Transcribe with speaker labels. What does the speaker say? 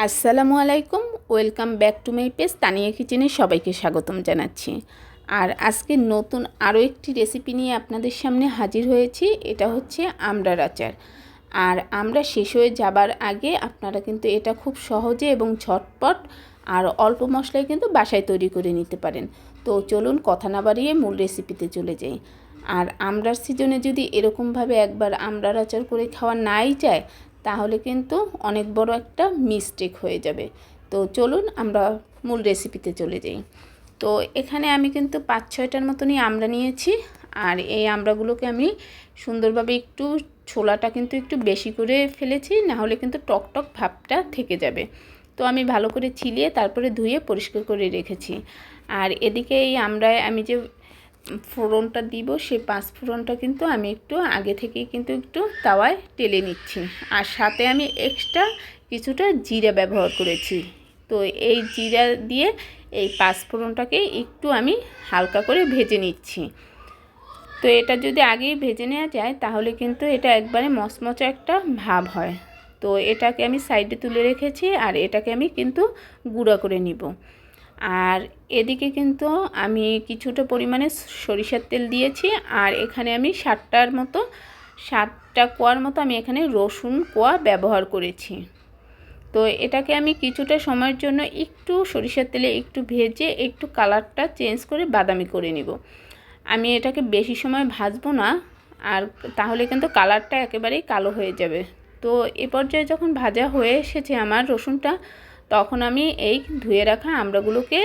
Speaker 1: আসসালামু আলাইকুম, welcome back to my page Tania কিচেনে সবাইকে স্বাগতম জানাচ্ছি। আর আজকে নতুন আরও একটি রেসিপি নিয়ে আপনাদের সামনে হাজির হয়েছি। এটা হচ্ছে আমড়ার আচার। আর আমরা শেষ হয়ে যাবার আগে আপনারা কিন্তু এটা খুব সহজে এবং ঝটপট আর অল্প মশলায় কিন্তু বাসায় তৈরি করে নিতে পারেন। তো চলুন কথা না বাড়িয়ে মূল রেসিপিতে চলে যাই। আর আমড়ার সিজনে যদি এরকমভাবে একবার আমড়ার আচার করে খাওয়া নাই যায়, তাহলে কিন্তু অনেক বড় একটা মিস্টেক হয়ে যাবে। তো চলুন আমরা মূল রেসিপিতে চলে যাই। তো এখানে আমি কিন্তু 5-6টার মতনই আমড়া নিয়েছি। আর এই আমড়াগুলোকে আমি সুন্দরভাবে একটু ছোলাটা কিন্তু একটু বেশি করে ফেলেছি, না হলে কিন্তু টক টক ভাবটা থেকে যাবে। তো আমি ভালো করে ছিলিয়ে তারপরে ধুয়ে পরিষ্কার করে রেখেছি। আর এদিকে এই আমড়ায় আমি যে ফোড়নটা দিব, সেই 5 ফোড়নটা কিন্তু আমি একটু আগে থেকেই কিন্তু একটু তাওয়ায় টেলে নিচ্ছি। আর সাথে আমি এক্সট্রা কিছুটা জিরা ব্যবহার করেছি। তো এই জিরা দিয়ে এই 5 ফোড়নটাকে একটু আমি হালকা করে ভেজে নিচ্ছি। তো এটা যদি আগেই ভেজে নেওয়া যায় তাহলে কিন্তু এটা একবারে মচমচে একটা ভাব হয়। তো এটাকে আমি সাইডে তুলে রেখেছি, আর এটাকে আমি কিন্তু গুঁড়া করে নিব। আর এদিকে কিন্তু আমি কিছুটা পরিমাণে সরিষার তেল দিয়েছি। আর এখানে আমি 7টা কোয়ার মতো আমি এখানে রসুন কোয়া ব্যবহার করেছি। তো এটাকে আমি কিছুটা সময়ের জন্য একটু সরিষার তেলে একটু ভেজে একটু কালারটা চেঞ্জ করে বাদামি করে নিব। আমি এটাকে বেশি সময় ভাজবো না, আর তাহলে কিন্তু কালারটা একেবারেই কালো হয়ে যাবে। তো এ পর্যায়ে যখন ভাজা হয়ে এসেছে আমার রসুনটা, তখন আমি এই ধুয়ে রাখা আমড়াগুলোকে